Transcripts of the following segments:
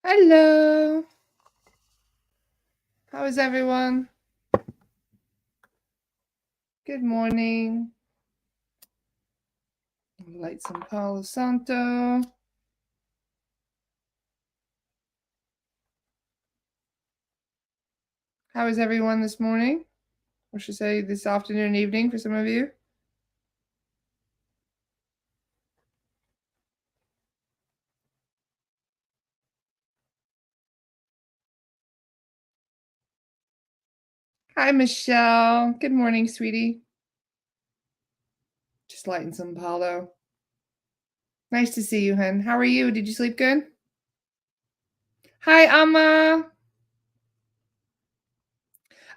Hello. How is everyone? Good morning. Light some Palo Santo. How is everyone this morning? Or should I say this afternoon, evening for some of you? Hi, Michelle. Good morning, sweetie. Just lighting some Palo. Nice to see you, hun. How are you? Did you sleep good? Hi, Amma.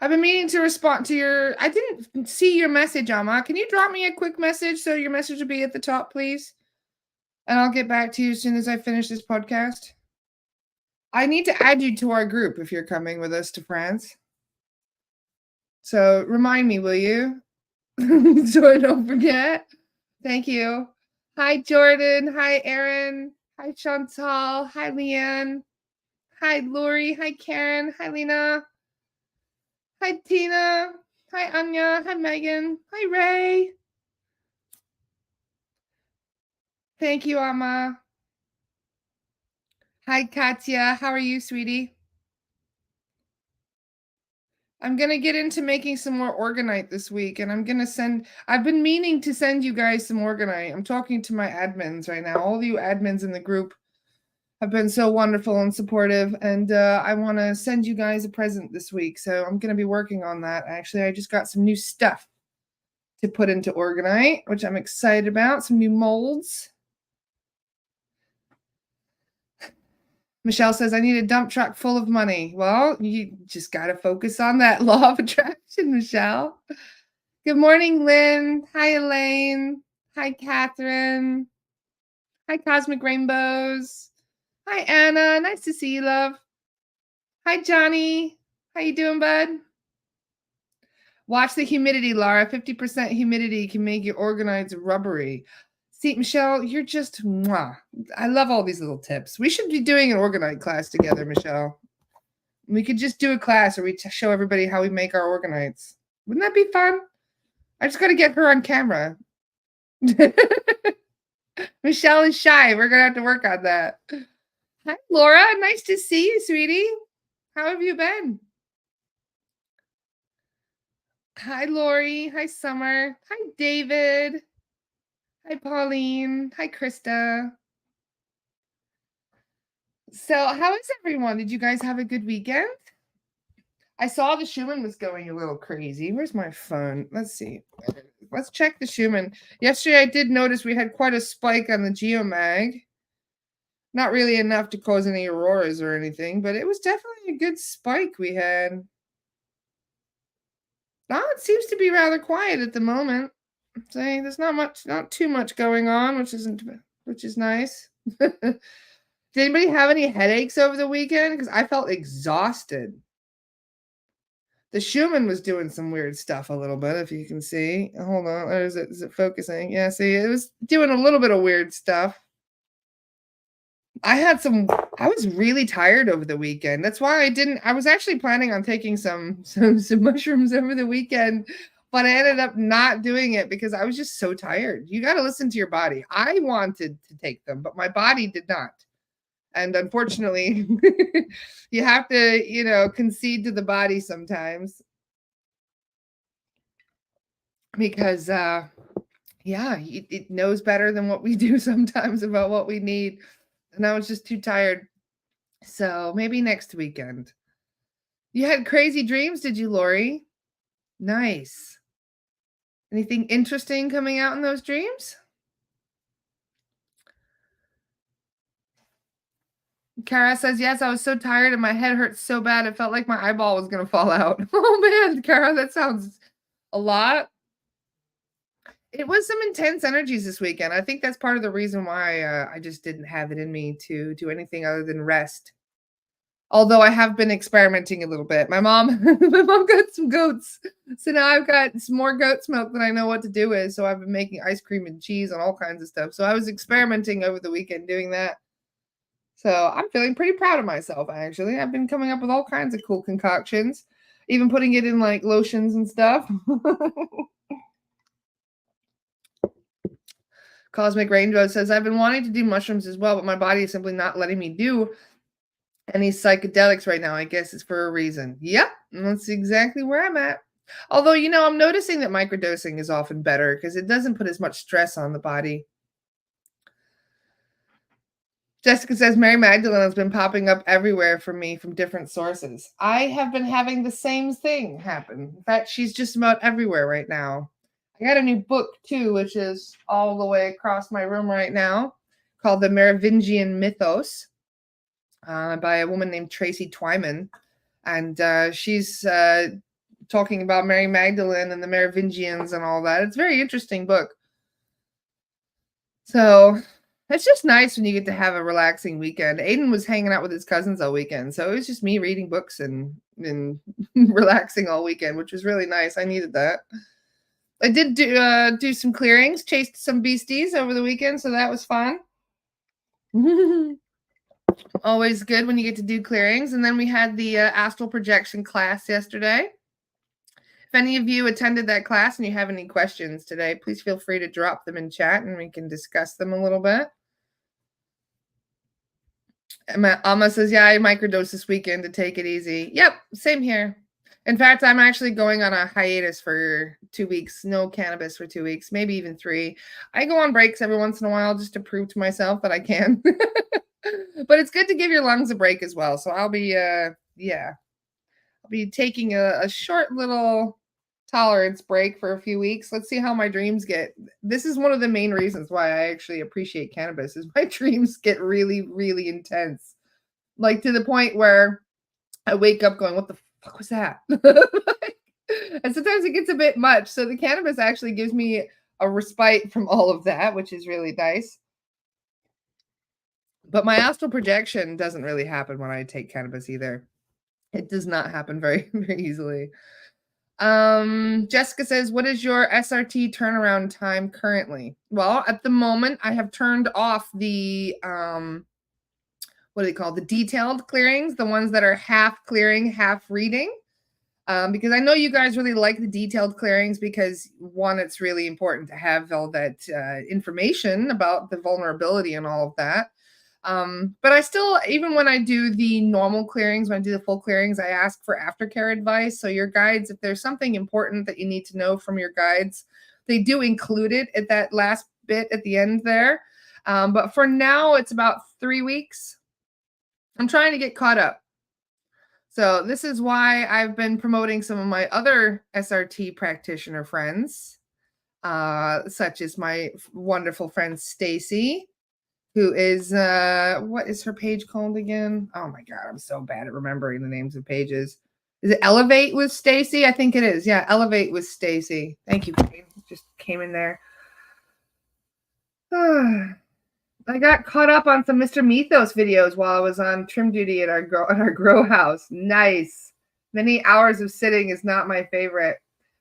I've been meaning to respond to I didn't see your message, Amma. Can you drop me a quick message so your message will be at the top, please? And I'll get back to you as soon as I finish this podcast. I need to add you to our group if you're coming with us to France. So remind me, will you? So I don't forget. Thank you. Hi, Jordan. Hi, Erin. Hi, Chantal. Hi, Leanne. Hi, Lori. Hi, Karen. Hi, Lena. Hi, Tina. Hi, Anya. Hi, Megan. Hi, Ray. Thank you, Amma. Hi, Katya. How are you, sweetie? I'm going to get into making some more Organite this week, and I've been meaning to send you guys some Organite. I'm talking to my admins right now. All of you admins in the group have been so wonderful and supportive, and I want to send you guys a present this week. So I'm going to be working on that. Actually, I just got some new stuff to put into Organite, which I'm excited about. Some new molds. Michelle says, I need a dump truck full of money. Well, you just got to focus on that law of attraction, Michelle. Good morning, Lynn. Hi, Elaine. Hi, Catherine. Hi, Cosmic Rainbows. Hi, Anna. Nice to see you, love. Hi, Johnny. How you doing, bud? Watch the humidity, Laura. 50% humidity can make your organoids rubbery. See, Michelle, you're just mwah. I love all these little tips. We should be doing an organoid class together, Michelle. We could just do a class where we show everybody how we make our organoids. Wouldn't that be fun? I just got to get her on camera. Michelle is shy. We're going to have to work on that. Hi, Laura. Nice to see you, sweetie. How have you been? Hi, Lori. Hi, Summer. Hi, David. Hi, Pauline. Hi, Krista. So, how is everyone? Did you guys have a good weekend? I saw the Schumann was going a little crazy. Where's my phone? Let's see. Let's check the Schumann. Yesterday, I did notice we had quite a spike on the Geomag. Not really enough to cause any auroras or anything, but it was definitely a good spike we had. Now it seems to be rather quiet at the moment. Saying there's not too much going on, which is nice. Did anybody have any headaches over the weekend? Because I felt exhausted. The Schumann was doing some weird stuff a little bit, if you can see. Hold on, is it focusing? Yeah, see, it was doing a little bit of weird stuff. I was really tired over the weekend. That's why I was actually planning on taking some mushrooms over the weekend, but I ended up not doing it because I was just so tired. You got to listen to your body. I wanted to take them, but my body did not. And unfortunately, you have to, concede to the body sometimes because it knows better than what we do sometimes about what we need. And I was just too tired. So maybe next weekend. You had crazy dreams, did you, Lori? Nice. Anything interesting coming out in those dreams? Kara says, yes, I was so tired and my head hurt so bad it felt like my eyeball was going to fall out. Oh, man, Kara, that sounds a lot. It was some intense energies this weekend. I think that's part of the reason why I just didn't have it in me to do anything other than rest. Although I have been experimenting a little bit. My mom got some goats. So now I've got some more goat's milk than I know what to do with. So I've been making ice cream and cheese and all kinds of stuff. So I was experimenting over the weekend doing that. So I'm feeling pretty proud of myself, actually. I've been coming up with all kinds of cool concoctions, even putting it in like lotions and stuff. Cosmic Rainbow says, I've been wanting to do mushrooms as well, but my body is simply not letting me do any psychedelics right now. I guess it's for a reason. Yep, that's exactly where I'm at. Although, I'm noticing that microdosing is often better because it doesn't put as much stress on the body. Jessica says Mary Magdalene has been popping up everywhere for me from different sources. I have been having the same thing happen. In fact, she's just about everywhere right now. I got a new book too, which is all the way across my room right now, called The Merovingian Mythos, by a woman named Tracy Twyman. And she's talking about Mary Magdalene and the Merovingians and all that. It's a very interesting book. So it's just nice when you get to have a relaxing weekend. Aiden was hanging out with his cousins all weekend, so it was just me reading books and relaxing all weekend, which was really nice. I needed that. I did do some clearings, chased some beasties over the weekend, so that was fun. Always good when you get to do clearings. And then we had the astral projection class yesterday. If any of you attended that class and you have any questions today, please feel free to drop them in chat and we can discuss them a little bit. Alma says, yeah, I microdose this weekend to take it easy. Yep, same here. In fact, I'm actually going on a hiatus for 2 weeks. No cannabis for 2 weeks, maybe even 3. I go on breaks every once in a while just to prove to myself that I can. But it's good to give your lungs a break as well. So I'll be, I'll be taking a short little tolerance break for a few weeks. Let's see how my dreams get. This is one of the main reasons why I actually appreciate cannabis is my dreams get really, really intense. Like to the point where I wake up going, what the fuck was that? And sometimes it gets a bit much. So the cannabis actually gives me a respite from all of that, which is really nice. But my astral projection doesn't really happen when I take cannabis either. It does not happen very, very easily. Jessica says, what is your SRT turnaround time currently? Well, at the moment, I have turned off the what do they call the detailed clearings, the ones that are half clearing, half reading. Because I know you guys really like the detailed clearings because one, it's really important to have all that information about the vulnerability and all of that. But I still, even when I do the normal clearings, when I do the full clearings, I ask for aftercare advice. So your guides, if there's something important that you need to know from your guides, they do include it at that last bit at the end there. But for now, it's about 3 weeks. I'm trying to get caught up. So this is why I've been promoting some of my other SRT practitioner friends, such as my wonderful friend Stacy, who is what is her page called again? Oh my god, I'm so bad at remembering the names of pages. Is it Elevate with Stacy? I think it is. Yeah, Elevate with Stacy. Thank you, Queen. Just came in there. I got caught up on some Mr. Mythos videos while I was on trim duty at our grow house. Nice. Many hours of sitting is not my favorite.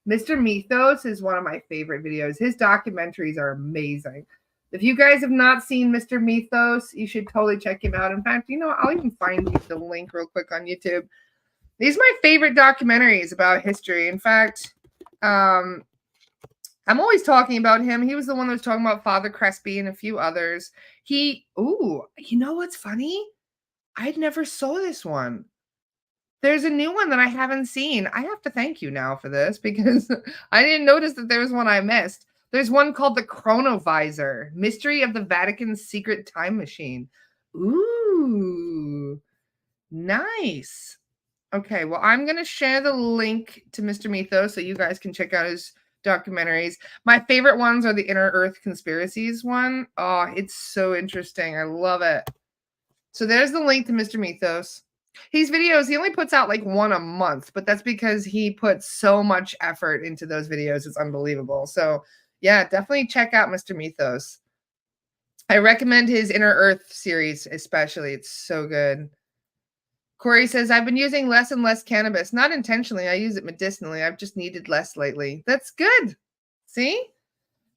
Mr. Mythos is one of my favorite videos. His documentaries are amazing. If you guys have not seen Mr. Mythos, you should totally check him out. In fact, I'll even find you the link real quick on YouTube. These are my favorite documentaries about history. In fact, I'm always talking about him. He was the one that was talking about Father Crespi and a few others. You know what's funny? I never saw this one. There's a new one that I haven't seen. I have to thank you now for this because I didn't notice that there was one I missed. There's one called The Chronovisor, Mystery of the Vatican's Secret Time Machine. Ooh, nice. Okay, well, I'm going to share the link to Mr. Mythos so you guys can check out his documentaries. My favorite ones are the Inner Earth Conspiracies one. Oh, it's so interesting. I love it. So there's the link to Mr. Mythos. His videos, he only puts out like one a month, but that's because he puts so much effort into those videos. It's unbelievable. So yeah, definitely check out Mr. Mythos. I recommend his Inner Earth series, especially. It's so good. Corey says, I've been using less and less cannabis. Not intentionally. I use it medicinally. I've just needed less lately. That's good. See?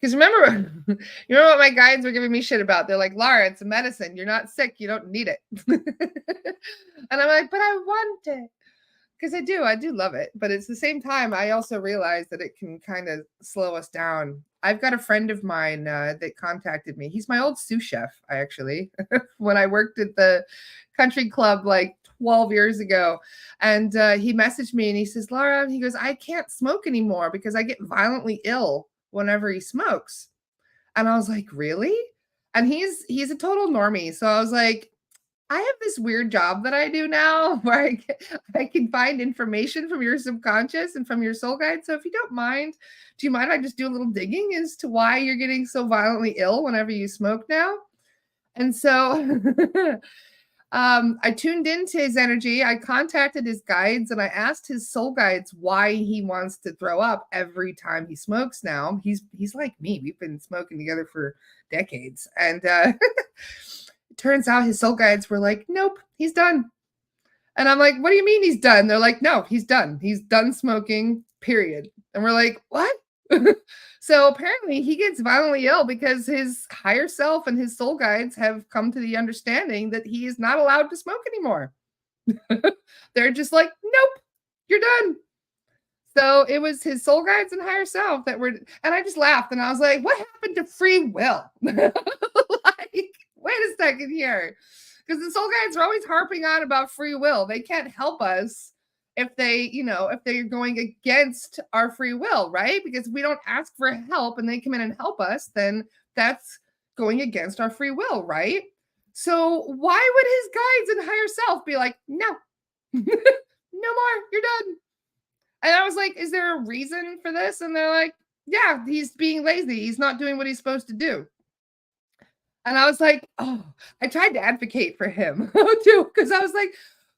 Because remember, you remember what my guides were giving me shit about? They're like, Laura, it's a medicine. You're not sick. You don't need it. And I'm like, but I want it. Because I do love it. But it's the same time, I also realize that it can kind of slow us down. I've got a friend of mine that contacted me. He's my old sous chef, I actually, when I worked at the country club like 12 years ago. And he messaged me and he says, Laura, he goes, I can't smoke anymore because I get violently ill whenever he smokes. And I was like, really? And he's a total normie. So I was like, I have this weird job that I do now where I can find information from your subconscious and from your soul guide. So if you don't mind, do you mind if I just do a little digging as to why you're getting so violently ill whenever you smoke now? And so I tuned into his energy. I contacted his guides and I asked his soul guides why he wants to throw up every time he smokes now. He's like me. We've been smoking together for decades. And it turns out his soul guides were like, nope, he's done. And I'm like, what do you mean he's done? They're like, no, he's done. He's done smoking, period. And we're like, what? So apparently he gets violently ill because his higher self and his soul guides have come to the understanding that he is not allowed to smoke anymore. They're just like, nope, you're done. So it was his soul guides and higher self that were, and I just laughed and I was like, what happened to free will? Like, wait a second here. Because the soul guides are always harping on about free will. They can't help us if they, if they're going against our free will, right? Because if we don't ask for help and they come in and help us, then that's going against our free will, right? So why would his guides and higher self be like, no, no more, you're done? And I was like, is there a reason for this? And they're like, yeah, he's being lazy. He's not doing what he's supposed to do. And I was like, oh, I tried to advocate for him too, because I was like,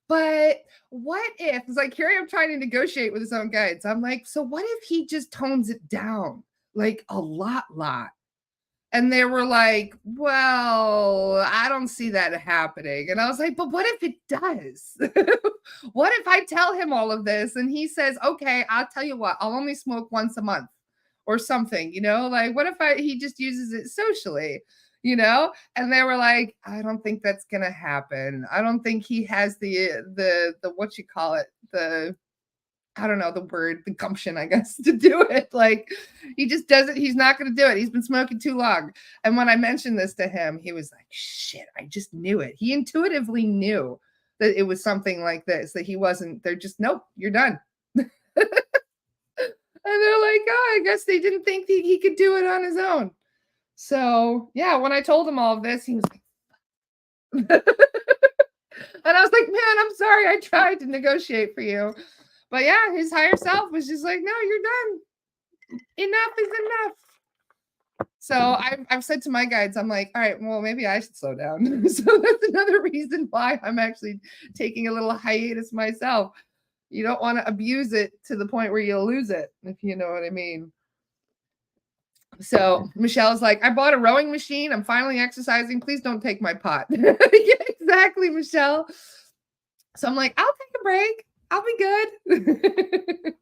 but what if it's like here I am trying to negotiate with his own guides. I'm like, so what if he just tones it down like a lot? And they were like, well, I don't see that happening. And I was like, but what if it does? What if I tell him all of this and he says, okay, I'll tell you what, I'll only smoke once a month or something, like what if he just uses it socially? And they were like, I don't think that's gonna happen. I don't think he has the what you call it, the I don't know the word, the gumption, I guess, to do it. Like he just doesn't, he's not gonna do it. He's been smoking too long. And when I mentioned this to him, he was like, shit, I just knew it. He intuitively knew that it was something like this, that he wasn't, they're just, nope, you're done. And they're like, oh, I guess they didn't think he could do it on his own. So yeah, when I told him all of this, he was like, and I was like, man, I'm sorry. I tried to negotiate for you. But yeah, his higher self was just like, no, you're done. Enough is enough. So I've said to my guides, I'm like, all right, well, maybe I should slow down. So that's another reason why I'm actually taking a little hiatus myself. You don't want to abuse it to the point where you'll lose it, if you know what I mean. So Michelle's like, I bought a rowing machine. I'm finally exercising. Please don't take my pot. Yeah, exactly, Michelle. So I'm like, I'll take a break. I'll be good.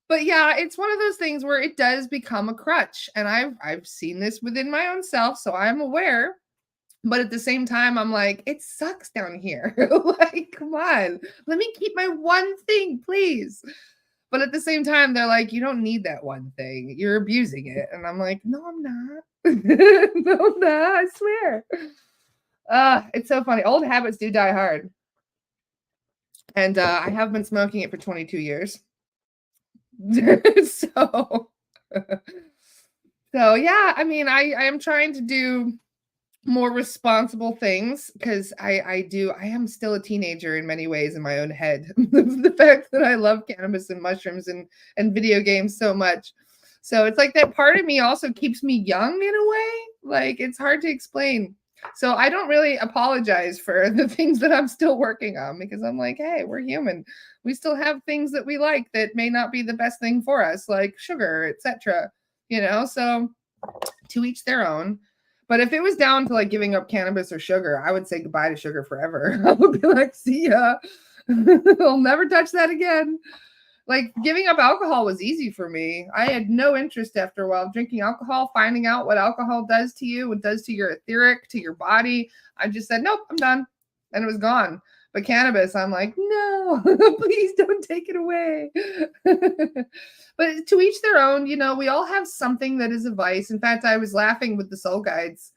But yeah, it's one of those things where it does become a crutch. And I've seen this within my own self, so I'm aware. But at the same time, I'm like, it sucks down here. Like, come on, let me keep my one thing, please. But at the same time, they're like, you don't need that one thing. You're abusing it. And I'm like, no, I'm not. No, I'm not. I swear. It's so funny. Old habits do die hard. And I have been smoking it for 22 years. So yeah, I mean, I am trying to do more responsible things because I am still a teenager in many ways in my own head. The fact that I love cannabis and mushrooms and video games so much. So it's like that part of me also keeps me young in a way. Like it's hard to explain. So I don't really apologize for the things that I'm still working on because I'm like, hey, we're human. We still have things that we like that may not be the best thing for us, like sugar, etc. So to each their own. But if it was down to like giving up cannabis or sugar, I would say goodbye to sugar forever. I would be like, see ya. I'll never touch that again. Like giving up alcohol was easy for me. I had no interest after a while drinking alcohol, finding out what alcohol does to you, what does to your etheric, to your body. I just said, nope, I'm done. And it was gone. But cannabis, I'm like, no, please don't take it away. But to each their own, we all have something that is a vice. In fact, I was laughing with the soul guides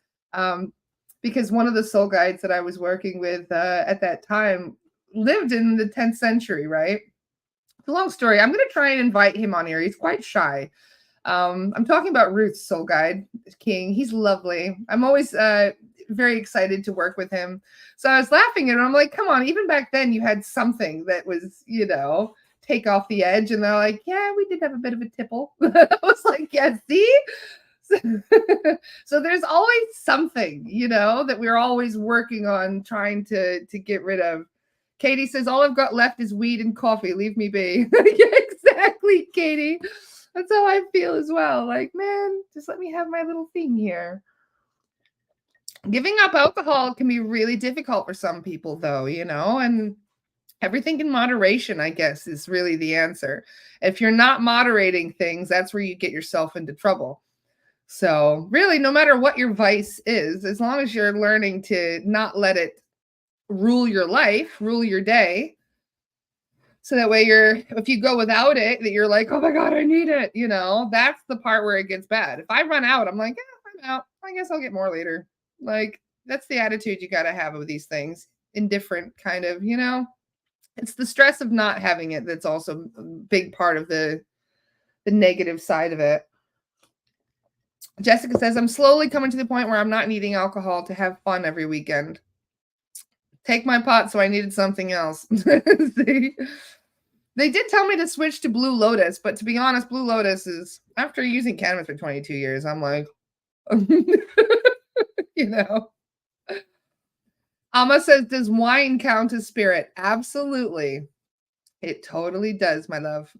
because one of the soul guides that I was working with at that time lived in the 10th century, right? It's a long story. I'm going to try and invite him on here. He's quite shy. I'm talking about Ruth's soul guide, King. He's lovely. I'm always very excited to work with him. So I was laughing and I'm like, come on, even back then you had something that was, take off the edge. And they're like, yeah, we did have a bit of a tipple. I was like, yeah, see? So there's always something, that we're always working on trying to get rid of. Katie says, all I've got left is weed and coffee. Leave me be. Yeah, exactly, Katie. That's how I feel as well. Like, man, just let me have my little thing here. Giving up alcohol can be really difficult for some people, though, and everything in moderation, I guess, is really the answer. If you're not moderating things, that's where you get yourself into trouble. So really, no matter what your vice is, as long as you're learning to not let it rule your life, rule your day, so that way if you go without it, that you're like, oh my God, I need it. That's the part where it gets bad. If I run out, I'm like, I'm out. I guess I'll get more later. Like, that's the attitude you got to have with these things. Indifferent kind of, it's the stress of not having it. That's also a big part of the negative side of it. Jessica says, I'm slowly coming to the point where I'm not needing alcohol to have fun every weekend. Take my pot, so I needed something else. They did tell me to switch to Blue Lotus, but to be honest, Blue Lotus is, after using cannabis for 22 years, I'm like, Alma says, does wine count as spirit? Absolutely. It totally does, my love.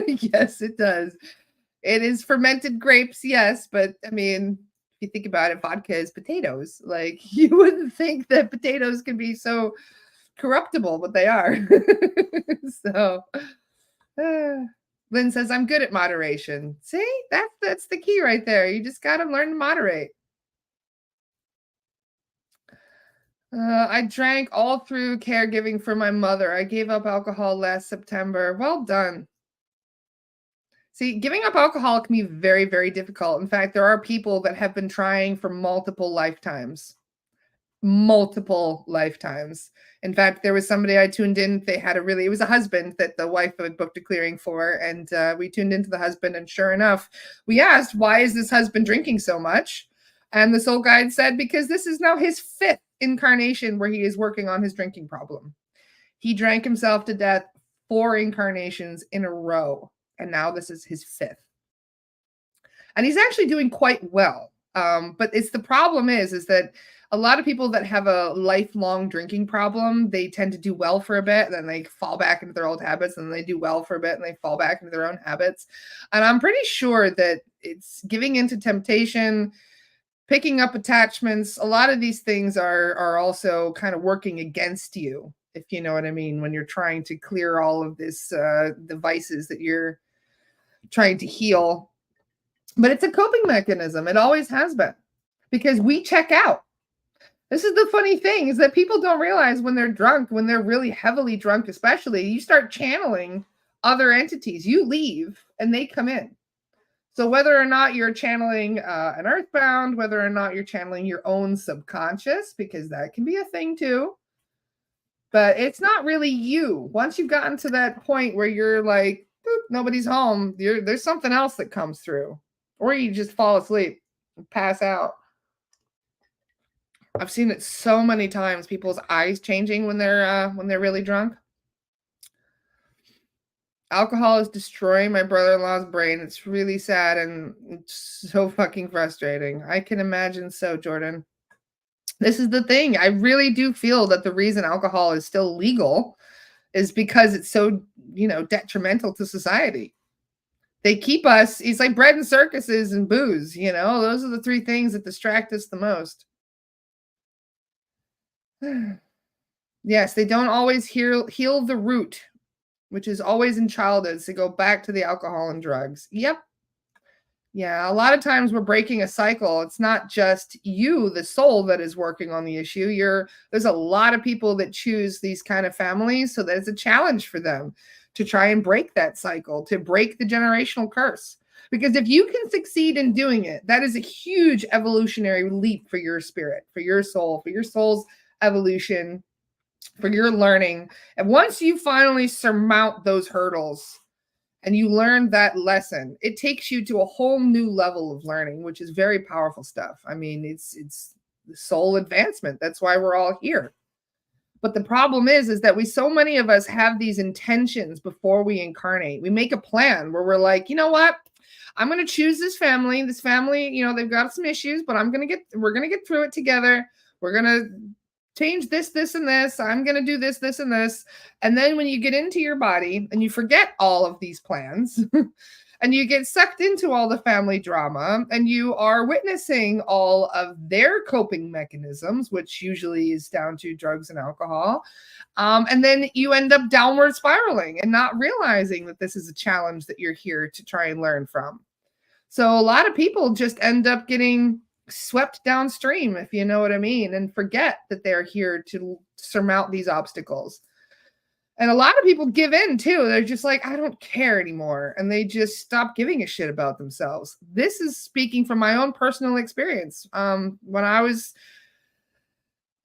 Yes, it does. It is fermented grapes, yes, but I mean, if you think about it, vodka is potatoes. Like, you wouldn't think that potatoes can be so corruptible, but they are. So, Lynn says, I'm good at moderation. See, that's the key right there. You just got to learn to moderate. I drank all through caregiving for my mother. I gave up alcohol last September. Well done. See, giving up alcohol can be very, very difficult. In fact, there are people that have been trying for multiple lifetimes. Multiple lifetimes. In fact, there was somebody I tuned in. It was a husband that the wife had booked a clearing for. And we tuned into the husband. And sure enough, we asked, why is this husband drinking so much? And the soul guide said, because this is now his 5th incarnation where he is working on his drinking problem. He drank himself to death 4 incarnations in a row. And now this is his 5th. And he's actually doing quite well. But the problem is that a lot of people that have a lifelong drinking problem, they tend to do well for a bit, and then they fall back into their old habits, and then they do well for a bit, and they fall back into their own habits. And I'm pretty sure that it's giving into temptation, picking up attachments. A lot of these things are also kind of working against you, if you know what I mean, when you're trying to clear all of this, the vices that you're trying to heal. But it's a coping mechanism. It always has been, because we check out. This is the funny thing, is that people don't realize when they're drunk, when they're really heavily drunk, especially, you start channeling other entities. You leave and they come in. So whether or not you're channeling an earthbound, whether or not you're channeling your own subconscious, because that can be a thing too, but it's not really you. Once you've gotten to that point where you're like, boop, nobody's home, there's something else that comes through. Or you just fall asleep and pass out. I've seen it so many times, people's eyes changing when they're really drunk. Alcohol is destroying my brother-in-law's brain. It's really sad and it's so fucking frustrating. I can imagine so, Jordan. This is the thing. I really do feel that the reason alcohol is still legal is because it's so, detrimental to society. They keep us, it's like bread and circuses and booze, those are the 3 things that distract us the most. Yes, they don't always heal the root. which is always in childhood to go back to the alcohol and drugs. Yep. Yeah, a lot of times we're breaking a cycle. It's not just you, the soul, that is working on the issue. There's a lot of people that choose these kind of families, so that it's a challenge for them to try and break that cycle, to break the generational curse. Because if you can succeed in doing it, that is a huge evolutionary leap for your spirit, for your soul's evolution, for your learning. And once you finally surmount those hurdles, and you learn that lesson, it takes you to a whole new level of learning, which is very powerful stuff. I mean, it's soul advancement. That's why we're all here. But the problem is that so many of us have these intentions before we incarnate. We make a plan where we're like, you know what? I'm going to choose this family. This family, they've got some issues, but we're going to get through it together. We're going to change this, this, and this. I'm going to do this, this, and this. And then when you get into your body and you forget all of these plans and you get sucked into all the family drama and you are witnessing all of their coping mechanisms, which usually is down to drugs and alcohol. And then you end up downward spiraling and not realizing that this is a challenge that you're here to try and learn from. So a lot of people just end up getting swept downstream, if you know what I mean, and forget that they're here to surmount these obstacles. And a lot of people give in too. They're just like, I don't care anymore. And they just stop giving a shit about themselves. This is speaking from my own personal experience. When I was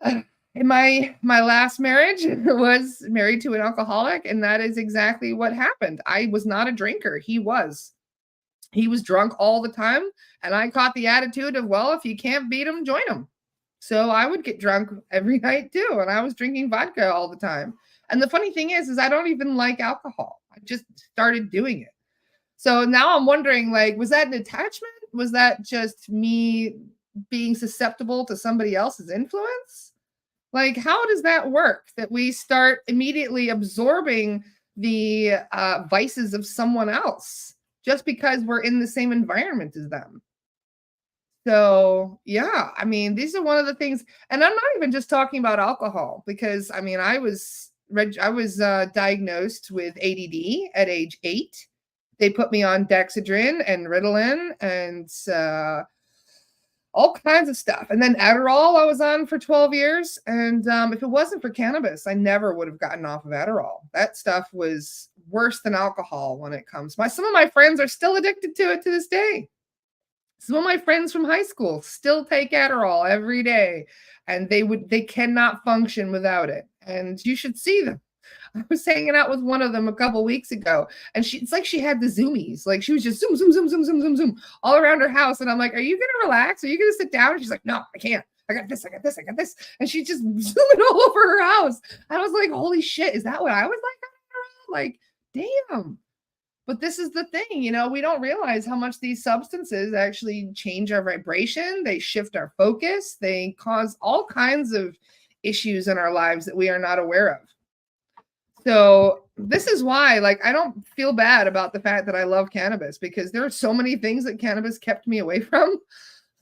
in my last marriage, was married to an alcoholic, and that is exactly what happened. I was not a drinker. He was drunk all the time. And I caught the attitude of, well, if you can't beat them, join them. So I would get drunk every night too. And I was drinking vodka all the time. And the funny thing is I don't even like alcohol. I just started doing it. So now I'm wondering, like, was that an attachment? Was that just me being susceptible to somebody else's influence? Like, how does that work? That we start immediately absorbing the vices of someone else just because we're in the same environment as them. So, yeah, I mean, these are one of the things, and I'm not even just talking about alcohol, because I mean, I was diagnosed with ADD at age 8. They put me on Dexedrine and Ritalin and all kinds of stuff. And then Adderall I was on for 12 years. And if it wasn't for cannabis, I never would have gotten off of Adderall. That stuff was worse than alcohol when it comes. Some of my friends are still addicted to it to this day. Some of my friends from high school still take Adderall every day, and they cannot function without it. And you should see them. I was hanging out with one of them a couple weeks ago, and it's like she had the zoomies. Like, she was just zoom, zoom, zoom, zoom, zoom, zoom, zoom all around her house. And I'm like, are you going to relax? Are you going to sit down? And she's like, no, I can't. I got this, I got this, I got this. And she's just zooming all over her house. I was like, holy shit, is that what I was like? Damn. But this is the thing, we don't realize how much these substances actually change our vibration. They shift our focus. They cause all kinds of issues in our lives that we are not aware of. So this is why, like, I don't feel bad about the fact that I love cannabis, because there are so many things that cannabis kept me away from.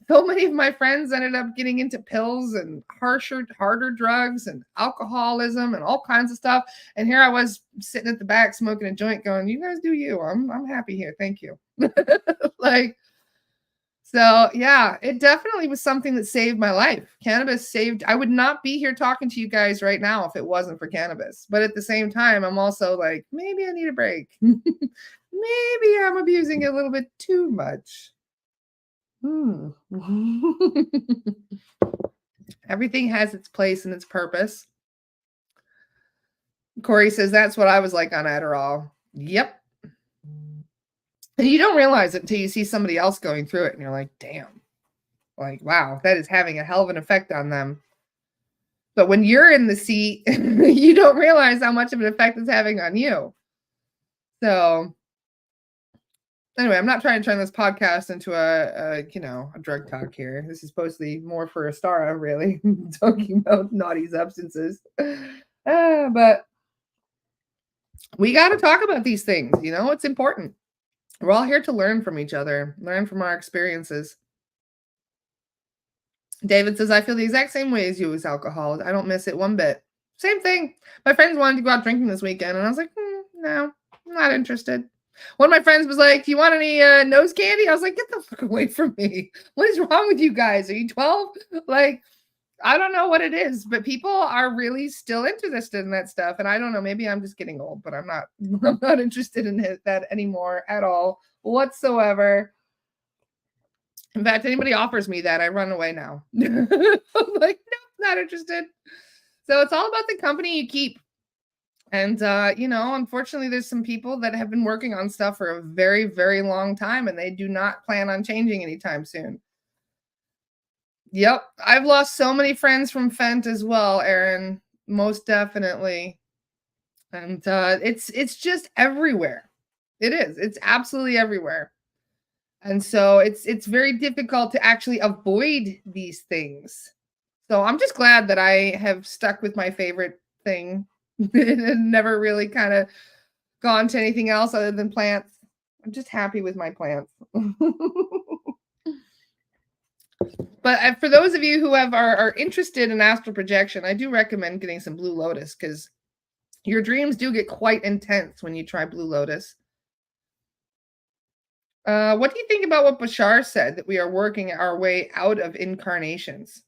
So many of my friends ended up getting into pills and harder drugs and alcoholism and all kinds of stuff. And here I was sitting at the back smoking a joint going, you guys do you. I'm happy here. Thank you. So yeah, it definitely was something that saved my life. I would not be here talking to you guys right now if it wasn't for cannabis. But at the same time, I'm also like, maybe I need a break. Maybe I'm abusing it a little bit too much. Everything has its place and its purpose. Corey says, that's what I was like on Adderall. Yep. And you don't realize it until you see somebody else going through it, and you're like, damn. Like, wow, that is having a hell of an effect on them. But when you're in the seat, you don't realize how much of an effect it's having on you. So anyway, I'm not trying to turn this podcast into a drug talk here. This is supposed to be more for Astara, really, talking about naughty substances. But we got to talk about these things. It's important. We're all here to learn from each other, learn from our experiences. David says, I feel the exact same way as you with alcohol. I don't miss it one bit. Same thing. My friends wanted to go out drinking this weekend, and I was like, no, I'm not interested. One of my friends was like, "Do you want any nose candy?" I was like, "Get the fuck away from me. What is wrong with you guys? Are you 12?" Like, I don't know what it is, but people are really still interested in that stuff. And I don't know, maybe I'm just getting old, but I'm not I'm not interested in that anymore at all whatsoever. In fact, anybody offers me that, I run away now. I'm like, no, not interested. So it's all about the company you keep. And unfortunately, there's some people that have been working on stuff for a very, very long time, and they do not plan on changing anytime soon. Yep, I've lost so many friends from Fent as well, Aaron. Most definitely. And it's just everywhere. It is. It's absolutely everywhere. And so it's very difficult to actually avoid these things. So I'm just glad that I have stuck with my favorite thing and never really kind of gone to anything else other than plants. I'm just happy with my plants. But for those of you who are interested in astral projection, I do recommend getting some Blue Lotus because your dreams do get quite intense when you try Blue Lotus. What do you think about what Bashar said, that we are working our way out of incarnations?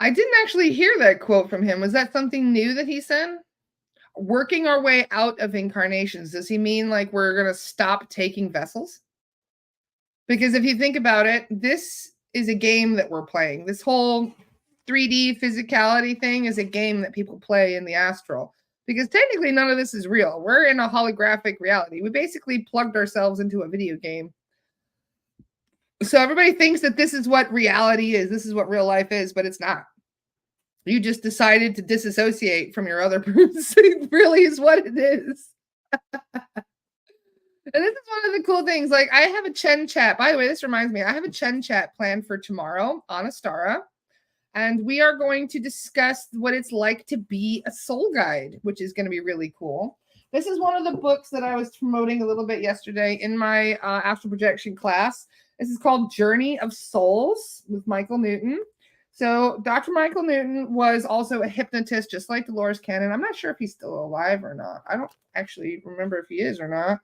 I didn't actually hear that quote from him. Was that something new that he said? Working our way out of incarnations. Does he mean like we're going to stop taking vessels? Because if you think about it, this is a game that we're playing. This whole 3D physicality thing is a game that people play in the astral. Because technically none of this is real. We're in a holographic reality. We basically plugged ourselves into a video game. So everybody thinks that this is what reality is. This is what real life is, but it's not. You just decided to disassociate from your other person. It really is what it is. And this is one of the cool things. Like, I have a Chen chat. By the way, this reminds me, I have a Chen chat planned for tomorrow on Astara. And we are going to discuss what it's like to be a soul guide, which is going to be really cool. This is one of the books that I was promoting a little bit yesterday in my astral projection class. This is called Journey of Souls with Michael Newton. So Dr. Michael Newton was also a hypnotist, just like Dolores Cannon. I'm not sure if he's still alive or not. I don't actually remember if he is or not.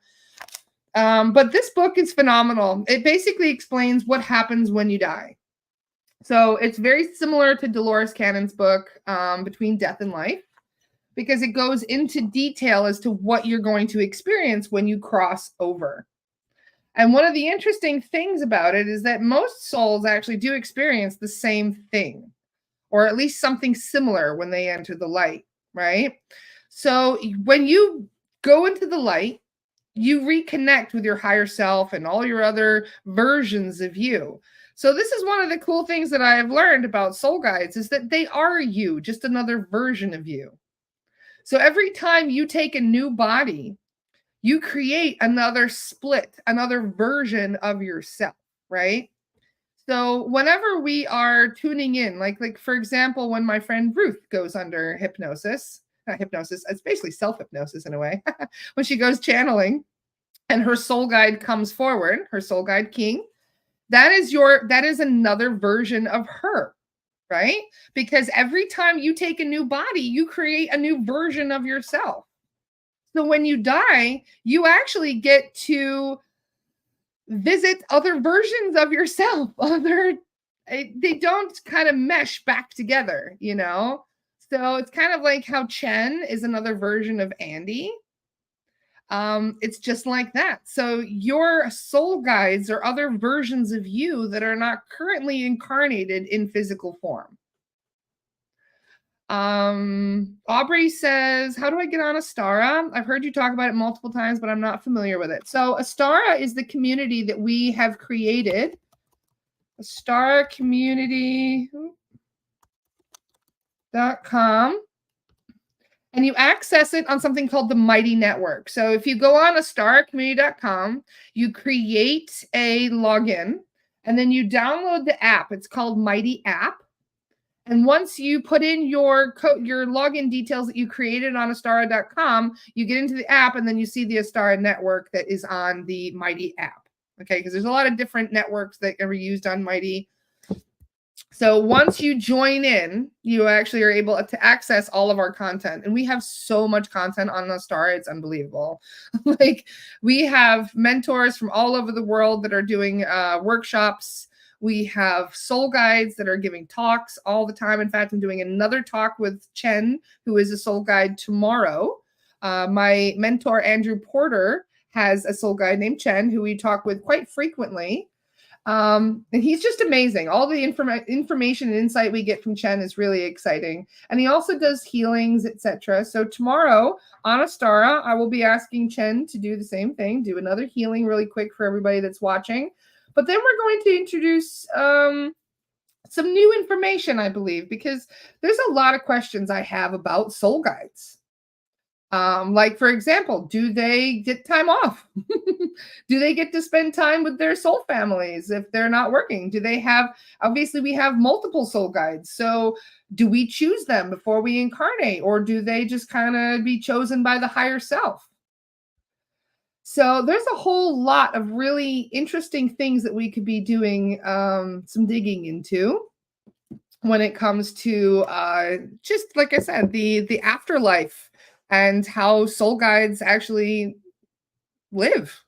But this book is phenomenal. It basically explains what happens when you die. So it's very similar to Dolores Cannon's book, Between Death and Life, because it goes into detail as to what you're going to experience when you cross over. And one of the interesting things about it is that most souls actually do experience the same thing, or at least something similar when they enter the light, right? So when you go into the light, you reconnect with your higher self and all your other versions of you. So this is one of the cool things that I've learned about soul guides is that they are you, just another version of you. So every time you take a new body, you create another split, another version of yourself, right? So whenever we are tuning in, like for example, when my friend Ruth goes under hypnosis, not hypnosis, it's basically self-hypnosis in a way, when she goes channeling and her soul guide comes forward, her soul guide king, that is another version of her, right? Because every time you take a new body, you create a new version of yourself. So when you die, you actually get to visit other versions of yourself. They don't kind of mesh back together, you know? So it's kind of like how Chen is another version of Andy. It's just like that. So your soul guides are other versions of you that are not currently incarnated in physical form. Aubrey says, how do I get on Astara? I've heard you talk about it multiple times, but I'm not familiar with it. So Astara is the community that we have created. Astara community.com. And you access it on something called the Mighty Network. So if you go on astaracommunity.com, you create a login, and then you download the app. It's called Mighty App. And once you put in your login details that you created on astara.com, you get into the app, and then you see the Astara network that is on the Mighty app. Okay, because there's a lot of different networks that are used on Mighty. So once you join in, you actually are able to access all of our content. And we have so much content on the Star, it's unbelievable. Like we have mentors from all over the world that are doing workshops. We have soul guides that are giving talks all the time. In fact, I'm doing another talk with Chen, who is a soul guide tomorrow. My mentor, Andrew Porter, has a soul guide named Chen, who we talk with quite frequently. And he's just amazing. All the information and insight we get from Chen is really exciting. And he also does healings, etc. So tomorrow on Astara, I will be asking Chen to do the same thing, do another healing really quick for everybody that's watching. But then we're going to introduce some new information, I believe, because there's a lot of questions I have about soul guides. Like for example, do they get time off? Do they get to spend time with their soul families if they're not working? Do they have, obviously we have multiple soul guides. So do we choose them before we incarnate, or do they just kind of be chosen by the higher self? So there's a whole lot of really interesting things that we could be doing some digging into when it comes to just like I said, the afterlife and how soul guides actually live.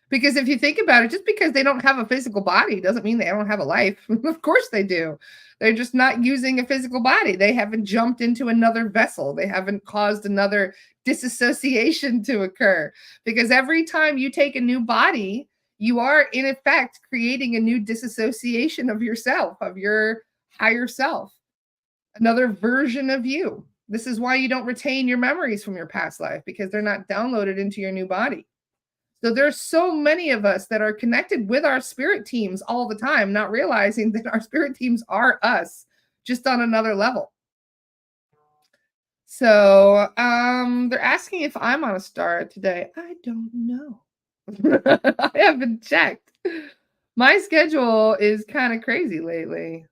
Because if you think about it, just because they don't have a physical body doesn't mean they don't have a life. Of course they do. They're just not using a physical body. They haven't jumped into another vessel. They haven't caused another disassociation to occur. Because every time you take a new body, you are in effect creating a new disassociation of yourself, of your higher self, another version of you. This is why you don't retain your memories from your past life, because they're not downloaded into your new body. So there's so many of us that are connected with our spirit teams all the time, not realizing that our spirit teams are us, just on another level. So they're asking if I'm on a star today. I don't know. I haven't checked. My schedule is kind of crazy lately.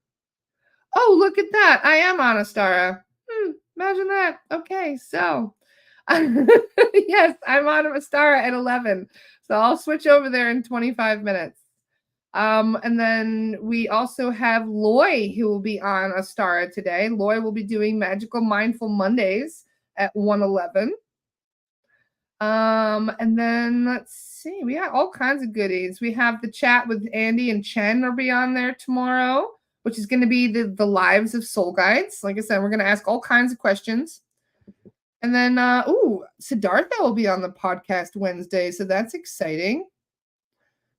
Oh, look at that. I am on Astara. Imagine that. Okay, so yes, I'm on Astara at 11. So I'll switch over there in 25 minutes. And then we also have Loy who will be on Astara today. Loy will be doing Magical Mindful Mondays at 1:11. And then let's see, we got all kinds of goodies. We have the chat with Andy and Chen will be on there tomorrow, which is going to be the lives of soul guides. Like I said, we're going to ask all kinds of questions. And then Siddhartha will be on the podcast Wednesday, so that's exciting.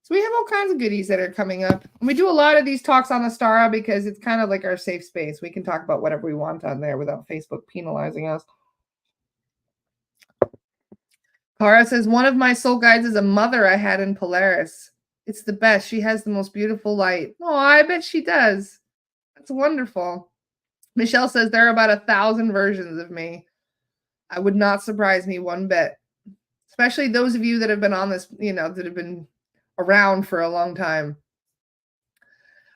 So we have all kinds of goodies that are coming up. And we do a lot of these talks on Astara because it's kind of like our safe space. We can talk about whatever we want on there without Facebook penalizing us. Cara says, one of my soul guides is a mother I had in Polaris. It's the best. She has the most beautiful light. Oh, I bet she does. That's wonderful. Michelle says, there are about 1,000 versions of me. I would not surprise me one bit. Especially those of you that have been on this, that have been around for a long time.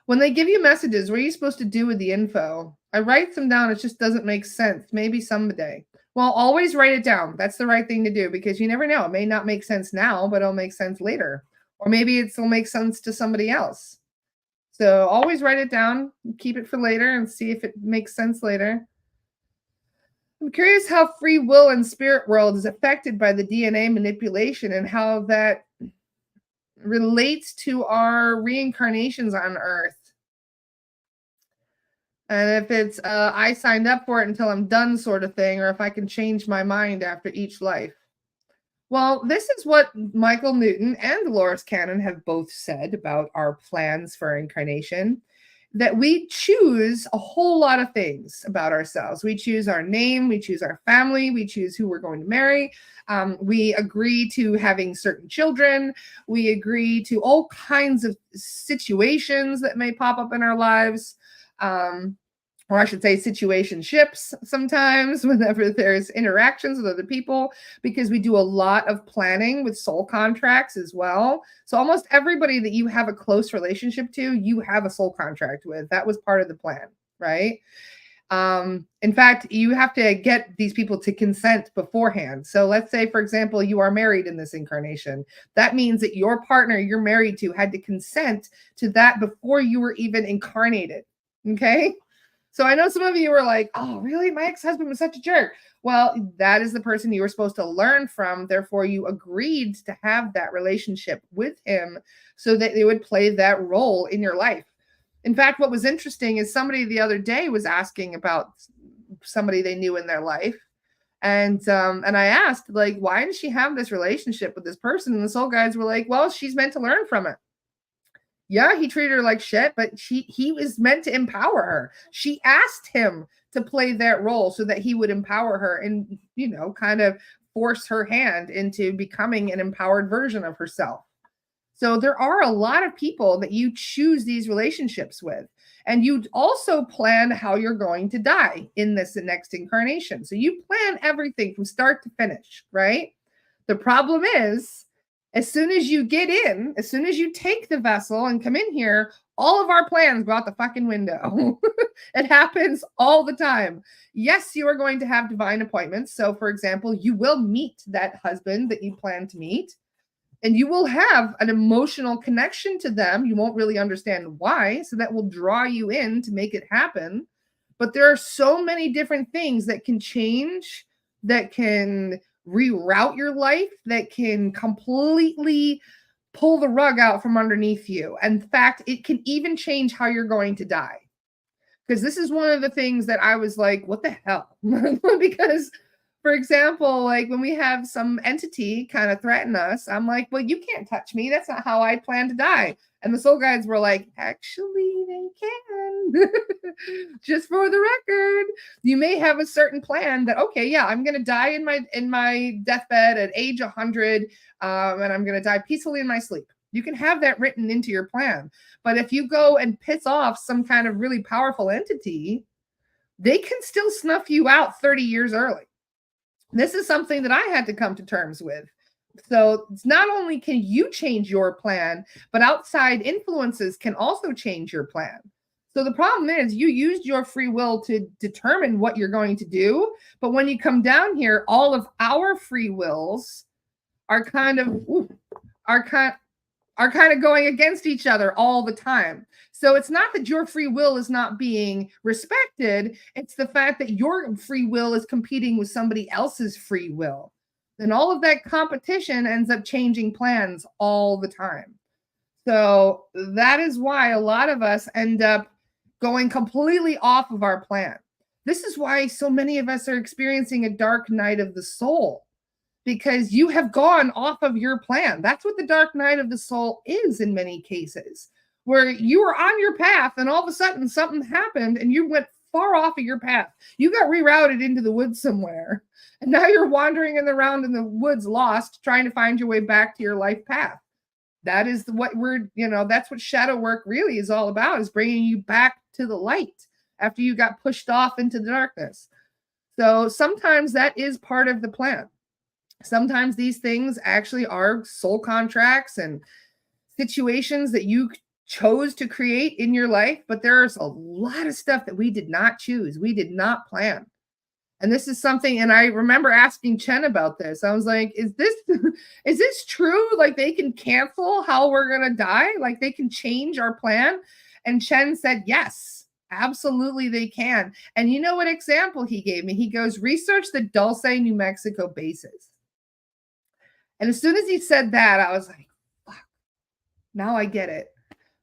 When they give you messages, what are you supposed to do with the info? I write them down. It just doesn't make sense. Maybe someday. Well, always write it down. That's the right thing to do because you never know. It may not make sense now, but it'll make sense later. Or maybe it'll make sense to somebody else. So always write it down, keep it for later and see if it makes sense later. I'm curious how free will and spirit world is affected by the DNA manipulation and how that relates to our reincarnations on Earth. And if it's I signed up for it until I'm done sort of thing, or if I can change my mind after each life. Well, this is what Michael Newton and Dolores Cannon have both said about our plans for incarnation, that we choose a whole lot of things about ourselves. We choose our name, we choose our family, we choose who we're going to marry. We agree to having certain children. We agree to all kinds of situations that may pop up in our lives. Or I should say situationships sometimes whenever there's interactions with other people, because we do a lot of planning with soul contracts as well. So almost everybody that you have a close relationship to, you have a soul contract with. That was part of the plan, right? In fact, you have to get these people to consent beforehand. So let's say, for example, you are married in this incarnation. That means that your partner you're married to had to consent to that before you were even incarnated. Okay. So I know some of you were like, oh, really? My ex-husband was such a jerk. Well, that is the person you were supposed to learn from. Therefore, you agreed to have that relationship with him so that they would play that role in your life. In fact, what was interesting is somebody the other day was asking about somebody they knew in their life. And I asked, like, why does she have this relationship with this person? And the soul guides were like, well, she's meant to learn from it. Yeah, he treated her like shit, but he was meant to empower her. She asked him to play that role so that he would empower her and, kind of force her hand into becoming an empowered version of herself. So there are a lot of people that you choose these relationships with. And you also plan how you're going to die in this next incarnation. So you plan everything from start to finish, right? The problem is, as soon as you get in, as soon as you take the vessel and come in here, all of our plans go out the fucking window. It happens all the time. Yes, you are going to have divine appointments. So, for example, you will meet that husband that you plan to meet, and you will have an emotional connection to them. You won't really understand why. So, that will draw you in to make it happen. But there are so many different things that can change, that can reroute your life, that can completely pull the rug out from underneath you. In fact, it can even change how you're going to die. Because this is one of the things that I was like, what the hell? Because, for example, like when we have some entity kind of threaten us, I'm like, well, you can't touch me. That's not how I plan to die. And the soul guides were like, actually, they can. Just for the record, you may have a certain plan that, okay, yeah, I'm going to die in my deathbed at age 100, and I'm going to die peacefully in my sleep. You can have that written into your plan. But if you go and piss off some kind of really powerful entity, they can still snuff you out 30 years early. This is something that I had to come to terms with. So it's not only can you change your plan, but outside influences can also change your plan. So the problem is you used your free will to determine what you're going to do. But when you come down here, all of our free wills are kind of going against each other all the time. So it's not that your free will is not being respected. It's the fact that your free will is competing with somebody else's free will. And all of that competition ends up changing plans all the time. So that is why a lot of us end up going completely off of our plan. This is why so many of us are experiencing a dark night of the soul, because you have gone off of your plan. That's what the dark night of the soul is in many cases, where you were on your path and all of a sudden something happened and you went far off of your path. You got rerouted into the woods somewhere. And now you're wandering around in the woods lost, trying to find your way back to your life path. That is that's what shadow work really is all about, is bringing you back to the light after you got pushed off into the darkness. So sometimes that is part of the plan. Sometimes these things actually are soul contracts and situations that you chose to create in your life, but there's a lot of stuff that we did not choose. We did not plan. And this is something, and I remember asking Chen about this. I was like, is this true? Like they can cancel how we're going to die? Like they can change our plan? And Chen said, yes, absolutely they can. And you know what example he gave me? He goes, research the Dulce, New Mexico bases. And as soon as he said that, I was like, fuck, now I get it.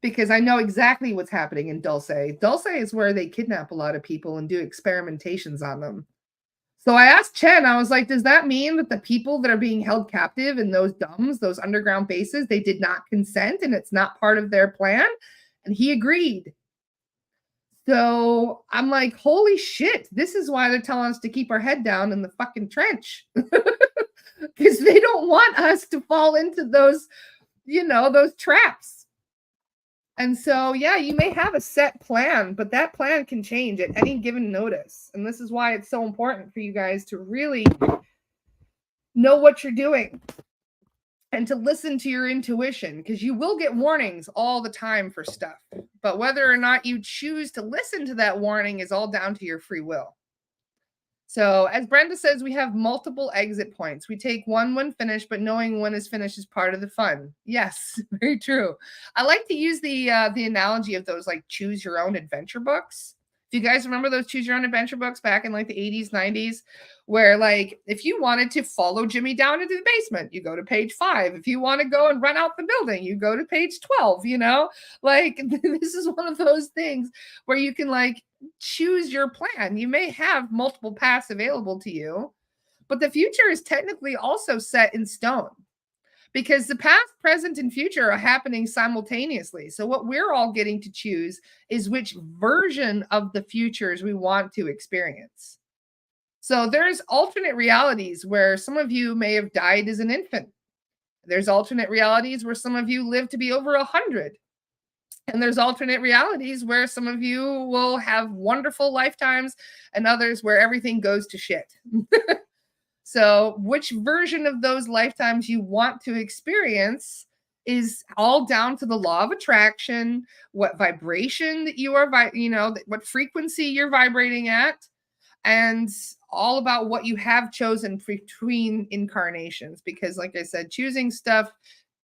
Because I know exactly what's happening in Dulce. Dulce is where they kidnap a lot of people and do experimentations on them. So I asked Chen, I was like, does that mean that the people that are being held captive in those DUMBs, those underground bases, they did not consent and it's not part of their plan? And he agreed. So I'm like, holy shit, this is why they're telling us to keep our head down in the fucking trench. Because they don't want us to fall into those, those traps. And so, yeah, you may have a set plan, but that plan can change at any given notice. And this is why it's so important for you guys to really know what you're doing and to listen to your intuition, because you will get warnings all the time for stuff. But whether or not you choose to listen to that warning is all down to your free will. So, as Brenda says, we have multiple exit points. We take one when finished, but knowing when is finished is part of the fun. Yes, very true. I like to use the analogy of those like choose your own adventure books. Do you guys remember those choose your own adventure books back in like the 80s, 90s? Where like if you wanted to follow Jimmy down into the basement, you go to page 5. If you want to go and run out the building, you go to page 12, you know? Like this is one of those things where you can like choose your plan. You may have multiple paths available to you, but the future is technically also set in stone because the past, present, and future are happening simultaneously. So, what we're all getting to choose is which version of the futures we want to experience. So, there's alternate realities where some of you may have died as an infant. There's alternate realities where some of you live to be over 100. And there's alternate realities where some of you will have wonderful lifetimes and others where everything goes to shit. So, which version of those lifetimes you want to experience is all down to the law of attraction, what vibration that you are, what frequency you're vibrating at, and all about what you have chosen between incarnations. Because, like I said, choosing stuff